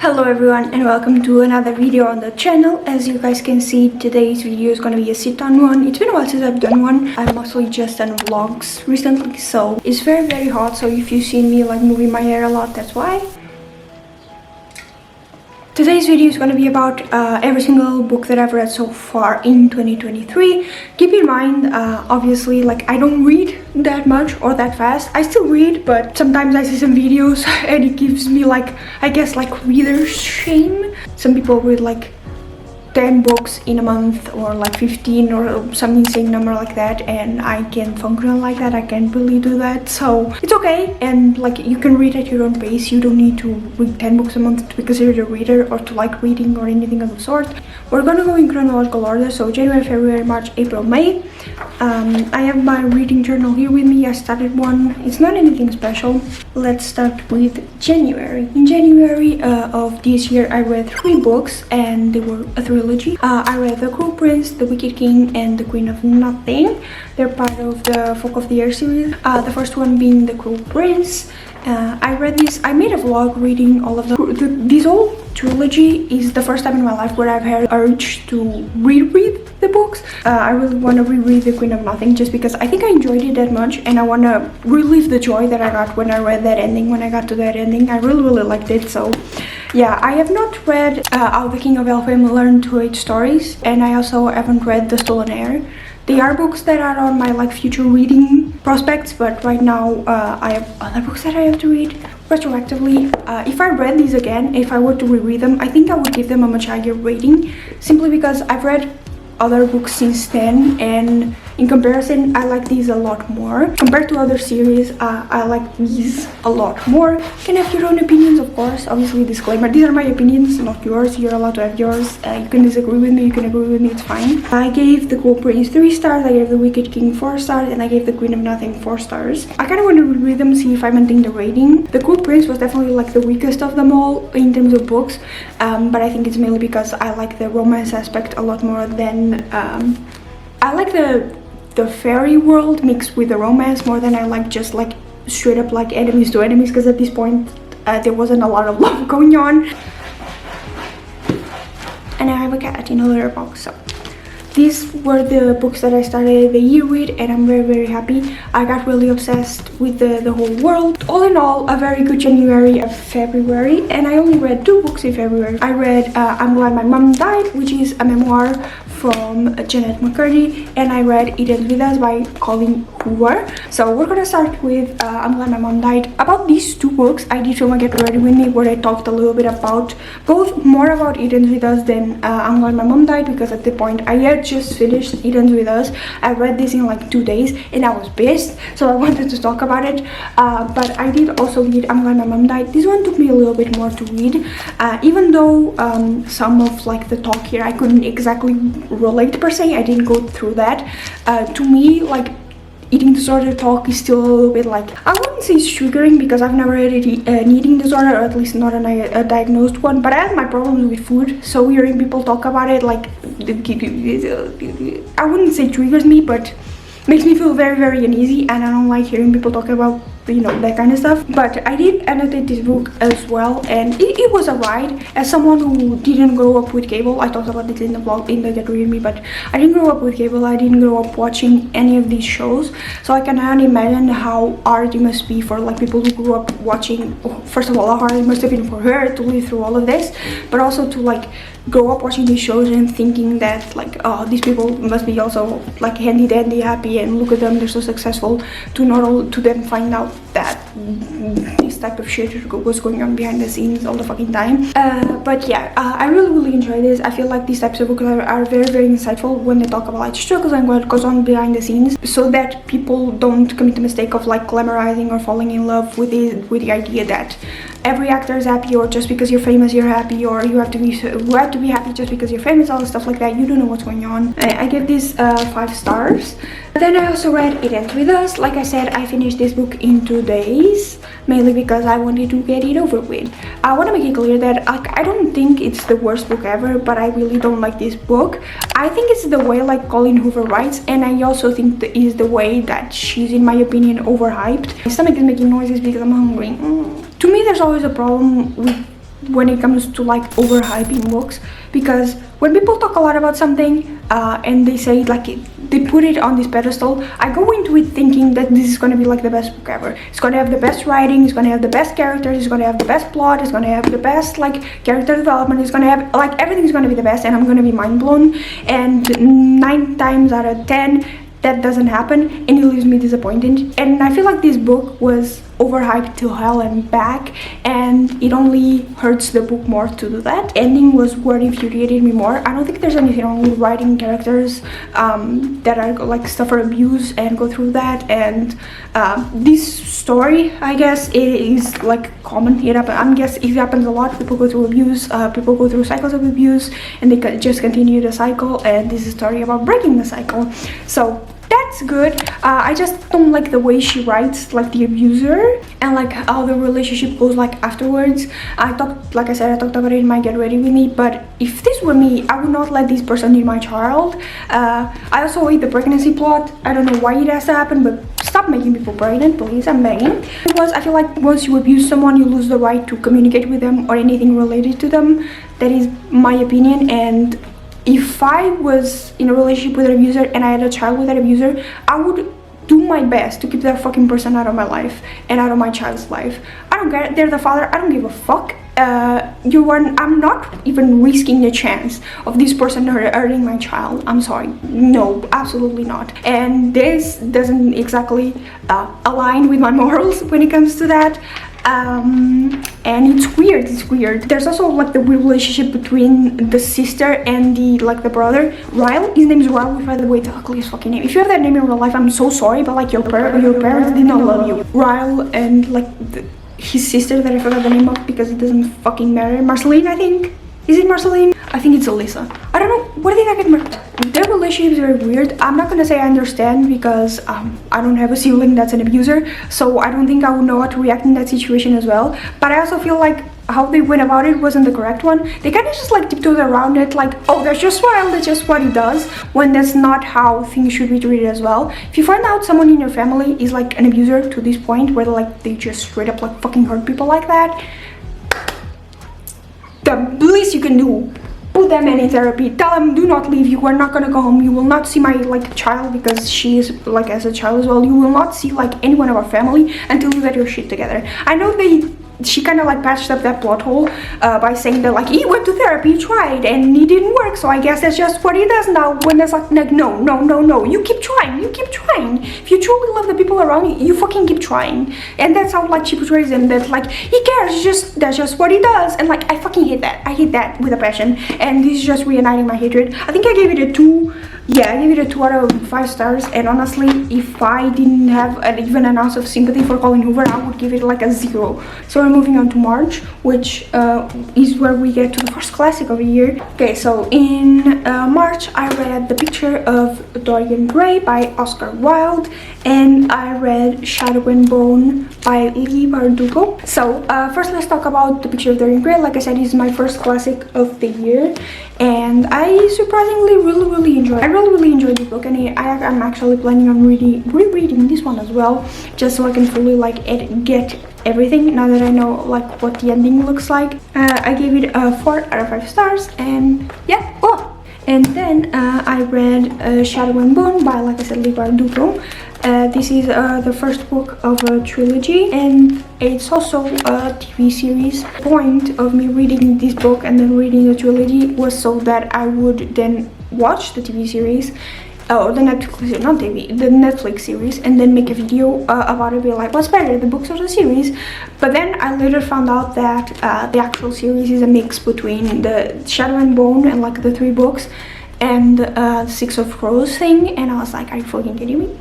Hello everyone and welcome to another video on the channel. As you guys can see, today's video is going to be a sit-down one. It's been a while since I've done one. I've mostly just done vlogs recently, so it's very hot, so if you've seen me like moving my hair a lot, that's why. Today's video is going to be about every single book that I've read so far in 2023. Keep in mind, obviously, like I don't read that much or that fast. I still read, but sometimes I see some videos and it gives me like, I guess, like reader's shame. Some people read like 10 books in a month or like 15 or some insane number like that, and I can't function like that. I can't really do that, so it's okay. And like you can read at your own pace. You don't need to read 10 books a month to be considered a reader or to like reading or anything of the sort. We're gonna go in chronological order, so January, February, March, April, May. I have my reading journal here with me. I started one. It's not anything special. Let's start with January. In January of this year, I read 3 books, and they were a trilogy. I read The Cruel Prince, The Wicked King, and The Queen of Nothing. They're part of the Folk of the Year series. The first one being The Cruel Prince. I read this. I made a vlog reading all of this whole trilogy. Is the first time in my life where I've had urge to reread the books. I really want to reread The Queen of Nothing just because I think I enjoyed it that much, and I want to relive the joy that I got when I read that ending. When I got to that ending, I really liked it. So yeah, I have not read How the King of Elfhame Learned to Hate Stories, and I also haven't read The Stolen Heir. They are books that are on my like future reading prospects, but right now I have other books that I have to read retroactively. If I read these again, if I were to reread them, I think I would give them a much higher rating, simply because I've read other books since then, and in comparison I like these a lot more compared to other series. I like these a lot more. You can have your own opinions, of course. Obviously, disclaimer, these are my opinions, not yours. You're allowed to have yours. You can disagree with me, you can agree with me, it's fine. I gave The Cruel Prince 3 stars, I gave The Wicked King 4 stars, and I gave The Queen of Nothing 4 stars. I kind of want to reread them, see if I maintain the rating. The Cruel Prince was definitely like the weakest of them all in terms of books, but I think it's mainly because I like the romance aspect a lot more than I like the fairy world mixed with the romance more than I like just like straight up like enemies to enemies, because at this point there wasn't a lot of love going on. And I have a cat in a litter box. So these were the books that I started the year with, and I'm very happy. I got really obsessed with the whole world. All in all, a very good January and February, and I only read 2 books in February. I read I'm Glad My Mom Died, which is a memoir from Janet McCurdy, and I read It Ends With Us by Colleen Hoover. So we're gonna start with I'm Glad My Mom Died. About these 2 books, I did film a Get Ready With Me where I talked a little bit about both, more about It Ends With Us than I'm Glad My Mom Died, because at the point I had just finished It Ends With Us. I read this in like 2 days and I was pissed, so I wanted to talk about it. But I did also read I'm Glad My Mom Died. This one took me a little bit more to read, even though some of like the talk here I couldn't exactly relate per se. I didn't go through that. To me, like, eating disorder talk is still a little bit like, I wouldn't say it's triggering, because I've never had an eating disorder, or at least not a diagnosed one, but I have my problems with food, so hearing people talk about it, like, I wouldn't say triggers me, but makes me feel very uneasy, and I don't like hearing people talk about, you know, that kind of stuff. But I did annotate this book as well, and it was a ride. As someone who didn't grow up with cable, I talked about this in the vlog in the Get Ready With Me, but I didn't grow up with cable. I didn't grow up watching any of these shows, so I can only imagine how hard it must be for like people who grew up watching. First of all, how hard it must have been for her to live through all of this, but also to like grow up watching these shows and thinking that like, oh, these people must be also like handy dandy happy, and look at them, they're so successful, to not all to then find out that this type of shit was going on behind the scenes all the fucking time. But yeah, I really enjoy this. I feel like these types of books are very insightful when they talk about like struggles and what goes on behind the scenes, so that people don't commit the mistake of like glamorizing or falling in love with the idea that every actor is happy, or just because you're famous you're happy, or you have to be happy just because you're famous, all the stuff like that. You don't know what's going on. I give this 5 stars. But then I also read It Ends With Us. Like I said, I finished this book in 2 days, mainly because I wanted to get it over with. I want to make it clear that I don't think it's the worst book ever, but I really don't like this book. I think it's the way like Colleen Hoover writes, and I also think that is the way that she's, in my opinion, overhyped. My stomach is making noises because I'm hungry. To me, there's always a problem with when it comes to like overhyping books, because when people talk a lot about something and they say like they put it on this pedestal, I go into it thinking that this is going to be like the best book ever. It's going to have the best writing, it's going to have the best characters, it's going to have the best plot, it's going to have the best like character development, it's going to have like everything is going to be the best, and I'm going to be mind blown. And 9 times out of 10 that doesn't happen, and it leaves me disappointed. And I feel like this book was overhyped to hell and back, and it only hurts the book more to do that. Ending was what infuriated me more. I don't think there's anything wrong with writing characters that are like suffer abuse and go through that, and this story, I guess, it is like common. I guess it happens a lot. People go through abuse, people go through cycles of abuse, and they just continue the cycle, and this is a story about breaking the cycle. So that's good. I just don't like the way she writes like the abuser, and like how the relationship goes like afterwards. Like I said, I talked about it in my Get Ready With Me, but if this were me, I would not let this person be my child. I also hate the pregnancy plot. I don't know why it has to happen, but stop making people pregnant, please. I'm begging. Because I feel like once you abuse someone, you lose the right to communicate with them or anything related to them. That is my opinion. And if I was in a relationship with an abuser and I had a child with an abuser, I would do my best to keep that fucking person out of my life and out of my child's life. I don't care. They're the father. I don't give a fuck. I'm not even risking the chance of this person hurting my child. I'm sorry. No, absolutely not. And this doesn't exactly align with my morals when it comes to that. And it's weird. There's also like the weird relationship between the sister and the brother, Ryle. His name is Ryle, which by the way, it's the ugliest fucking name. If you have that name in real life, I'm so sorry, but like your parents did not love you. Ryle and like his sister that I forgot the name of because it doesn't fucking matter. Marceline, I think. Is it Marceline? I think it's Alyssa. I don't know. What did I get married? Their relationship is very weird. I'm not gonna say I understand because I don't have a sibling that's an abuser, so I don't think I would know how to react in that situation as well. But I also feel like how they went about it wasn't the correct one. They kind of just like tiptoed around it, like, oh, that's just Ryle, that's just what he does, when that's not how things should be treated as well. If you find out someone in your family is like an abuser to this point where like they just straight up like fucking hurt people like that, the least you can do, put them in therapy. Tell them, do not leave. You are not gonna go home. You will not see my like child, because she is like as a child as well. You will not see like anyone of our family until you get your shit together. I know she kind of like patched up that plot hole by saying that like he went to therapy, tried, and it didn't work, so I guess that's just what he does now. When there's like no, you keep trying. If you truly love the people around you, you fucking keep trying. And that's how like she portrays him, that like he cares, that's just what he does. And like I fucking hate that. I hate that with a passion, and this is just reigniting my hatred. I think I gave it a 2. Yeah, I gave it a 2 out of 5 stars, and honestly, if I didn't have even an ounce of sympathy for Colin Hoover, I would give it like a 0. So we're moving on to March, which is where we get to the first classic of the year. Okay, so in March, I read The Picture of Dorian Gray by Oscar Wilde, and I read Shadow and Bone by Leigh Bardugo. So first, let's talk about The Picture of Dorian Gray. Like I said, this is my first classic of the year, and I surprisingly really enjoyed it. I really enjoyed this book, and I'm actually planning on rereading this one as well, just so I can fully like get everything now that I know like what the ending looks like. I gave it a 4 out of 5 stars, and yeah. And then I read Shadow and Bone by, like I said, Leigh Bardugo. This is the first book of a trilogy, and it's also a TV series. The point of me reading this book and then reading the trilogy was so that I would then watch the TV series, or the Netflix series, and then make a video about it, be like, what's better, the books or the series? But then I later found out that the actual series is a mix between the Shadow and Bone and like the 3 books and Six of Crows thing, and I was like, are you fucking kidding me?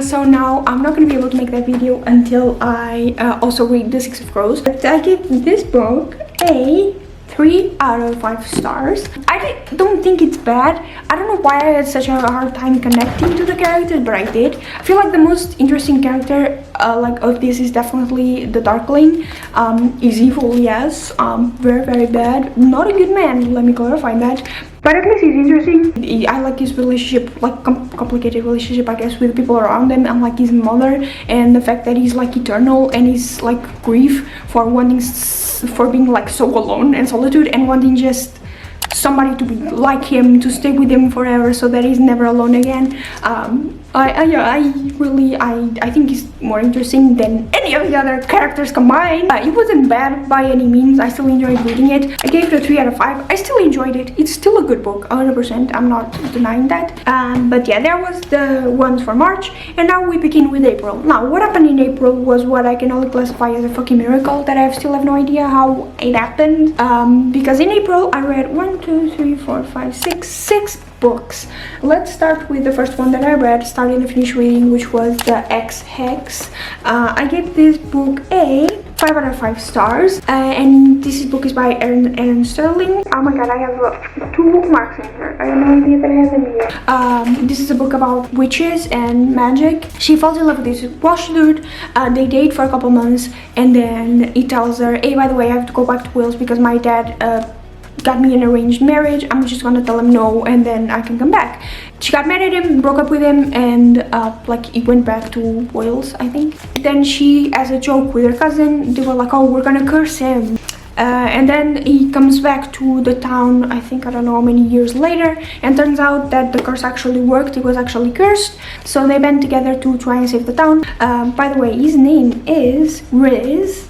So now I'm not gonna be able to make that video until I also read the Six of Crows. But I give this book a 3 out of 5 stars. I don't think it's bad. I don't know why I had such a hard time connecting to the characters, but I did. I feel like the most interesting character of this is definitely the Darkling. Is evil, yes. Very, very bad. Not a good man, let me clarify that. But at least he's interesting. I like his relationship, like complicated relationship, I guess, with people around him, and like his mother, and the fact that he's like eternal, and he's like grief for wanting, for being like so alone and solitude, and wanting just somebody to be like him, to stay with him forever, so that he's never alone again. I think it's more interesting than any of the other characters combined. It wasn't bad by any means. I still enjoyed reading it. I gave it a 3 out of 5. I still enjoyed it. It's still a good book, 100%. I'm not denying that. But yeah, there was the ones for March, and now we begin with April. Now, what happened in April was what I can only classify as a fucking miracle that I still have no idea how it happened. Because in April, I read 6 books. Let's start with the first one that I read, starting to finish reading, which was the X-Hex. I gave this book a 5 out of 5 stars, and this book is by Aaron Sterling. Oh my god, I have 2 bookmarks in here. I have no idea that I have them here. This is a book about witches and magic. She falls in love with this Welsh dude. They date for a couple months, and then he tells her, hey, by the way, I have to go back to Wales because my dad got me an arranged marriage. I'm just gonna tell him no, and then I can come back. She got mad at him, broke up with him, and like he went back to Wales, I think. Then she, as a joke with her cousin, they were like, oh, we're gonna curse him. And then he comes back to the town, I think, I don't know how many years later, and turns out that the curse actually worked. He was actually cursed, so they band together to try and save the town. By the way, his name is Riz,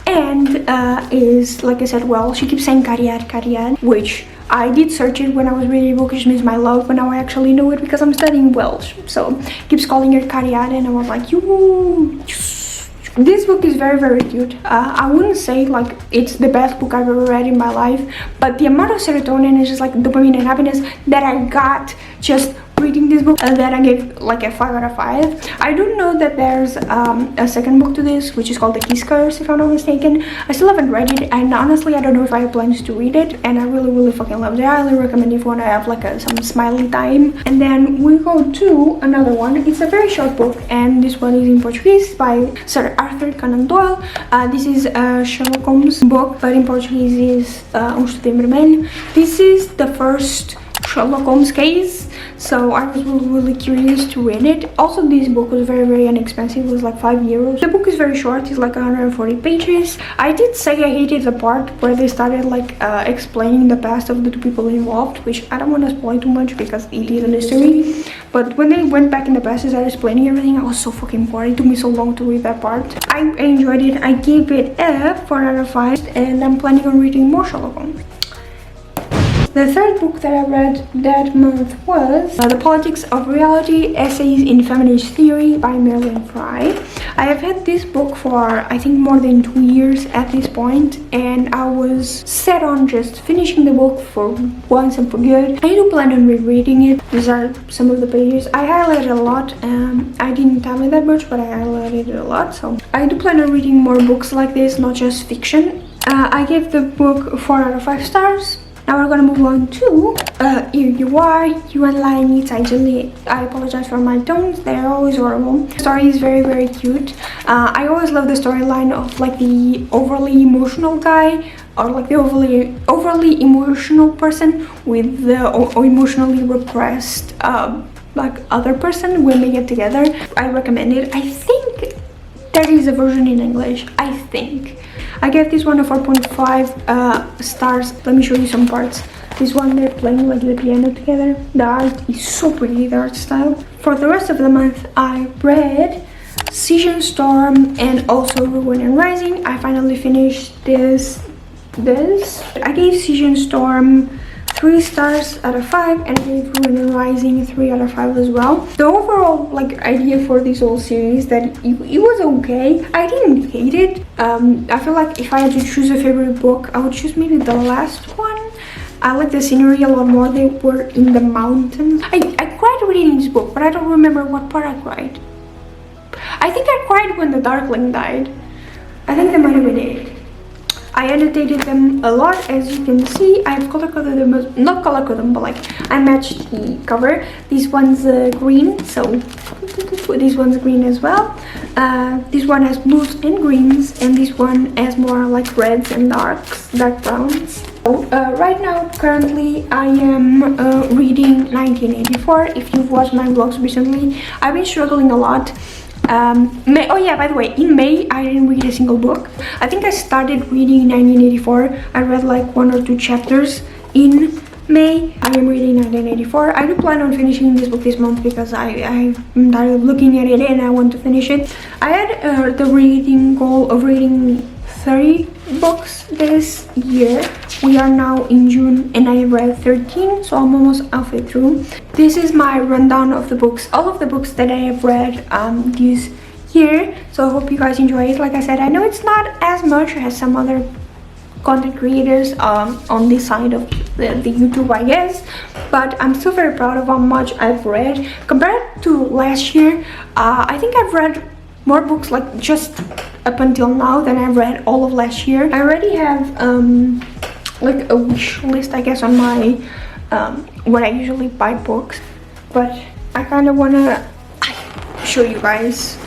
and is, like I said, well, she keeps saying Cariad, which I did search it when I was reading the book, which means my love, but now I actually know it because I'm studying Welsh. So keeps calling her Cariad, and I was like, you. This book is very, very cute. I wouldn't say like it's the best book I've ever read in my life, but the amount of serotonin and just like dopamine and happiness that I got just reading this book, that I gave like a 5 out of 5. I do know that there's a second book to this, which is called The Kiss Curse, if I'm not mistaken. I still haven't read it, and honestly I don't know if I have plans to read it, and I really fucking loved it. I highly recommend if you want to have like some smiley time. And then we go to another one. It's a very short book, and this one is in Portuguese by Sir Arthur Conan Doyle. This is a Sherlock Holmes book, but in Portuguese is Estudo em Vermelho. This is the first Sherlock Holmes case, so I was really curious to read it. Also, this book was very inexpensive. It was like €5. The book is very short. It's like 140 pages. I did say I hated the part where they started like explaining the past of the 2 people involved, which I don't want to spoil too much because it is a mystery. But when they went back in the past and started explaining everything, I was so fucking bored. It took me so long to read that part. I enjoyed it. I gave it a 4 out of 5, and I'm planning on reading more Sherlock Holmes. The third book that I read that month was The Politics of Reality, Essays in Feminist Theory by Marilyn Fry. I have had this book for I think more than 2 years at this point, and I was set on just finishing the book for once and for good. I do plan on rereading it. These are some of the pages. I highlighted a lot. I didn't tell it that much, but I highlighted it a lot, so I do plan on reading more books like this, not just fiction. I gave the book 4 out of 5 stars. Now we're gonna move on to Here You Are, You and Lie Tightly. I apologize for my tones, they're always horrible. The story is very cute. I always love the storyline of like the overly emotional guy, or like the overly emotional person with the emotionally repressed like other person when they get together. I recommend it. I think there is a version in English, I think. I gave this one a 4.5 stars. Let me show you some parts. This one, they're playing like the piano together. The art is so pretty, the art style. For the rest of the month, I read Siege and Storm and also Ruin and Rising. I finally finished this. I gave Siege and Storm 3 stars out of 5, and I gave Ruin and Rising 3 out of 5 as well. The overall like idea for this whole series, that it was okay. I didn't hate it. I feel like if I had to choose a favorite book, I would choose maybe the last one. I like the scenery a lot more. They were in the mountains. I cried reading this book, but I don't remember what part I cried. I think I cried when the Darkling died. I think that might have been it. I annotated them a lot, as you can see. I've color-coded them, not color-coded them, but like I matched the cover. This one's green, so this one's green as well. This one has blues and greens, and this one has more like reds and dark browns. So, right now, currently, I am reading 1984. If you've watched my vlogs recently, I've been struggling a lot. Oh yeah, by the way, in May I didn't read a single book. I think I started reading 1984. I read like 1 or 2 chapters in May. I am reading 1984. I do plan on finishing this book this month because I'm tired of looking at it and I want to finish it. I had the reading goal of reading 30 books this year. We are now in June and I have read 13, so I'm almost halfway through. This is my rundown of the books, all of the books that I have read this year. So I hope you guys enjoy it. Like I said, I know it's not as much as some other content creators on this side of the YouTube, I guess, but I'm still very proud of how much I've read compared to last year. I think I've read more books like just up until now than I've read all of last year. I already have like a wish list, I guess, on my where I usually buy books, but I kind of want to show you guys.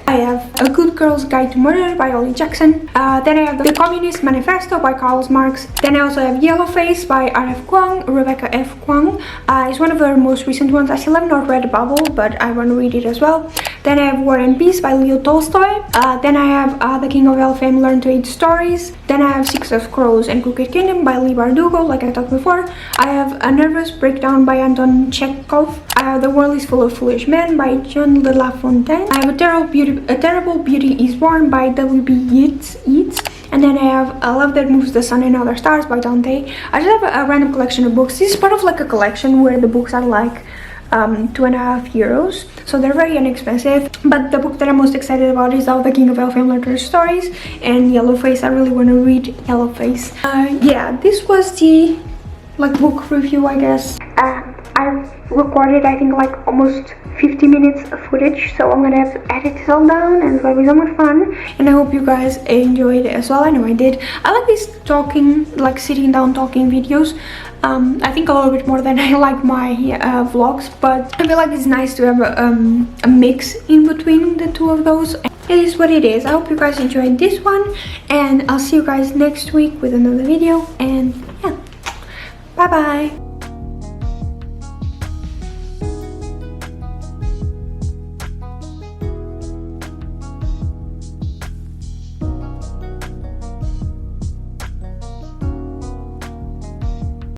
I have A Good Girl's Guide to Murder by Ollie Jackson. Then I have The Communist Manifesto by Karl Marx. Then I also have Yellowface by R.F. Kuang, Rebecca F. Kuang. It's one of her most recent ones. I still have not read The Bubble, but I want to read it as well. Then I have War and Peace by Leo Tolstoy. Then I have The King of Elfame Learn to Eat Stories. Then I have Six of Crows and Crooked Kingdom by Leigh Bardugo, like I talked before. I have A Nervous Breakdown by Anton Chekhov. I have The World is Full of Foolish Men by John de La Fontaine. I have A Terrible Beauty is Born by W.B. Yeats. And then I have A Love That Moves the Sun and Other Stars by Dante. I just have a random collection of books. This is part of like a collection where the books are like €2.5, so they're very inexpensive. But the book that I'm most excited about is The King of Elfame Learn to Eat Stories and Yellowface. I really want to read Yellowface. Yeah, this was the like book review, I guess. I recorded, I think, like almost 50 minutes of footage, so I'm gonna have to edit it all down, and it's gonna be so much fun. And I hope you guys enjoyed it as well. I know I did. I like these talking, like sitting down talking videos. I think a little bit more than I like my vlogs, but I feel like it's nice to have a mix in between the two of those. It is what it is. I hope you guys enjoyed this one, and I'll see you guys next week with another video. And yeah, bye bye.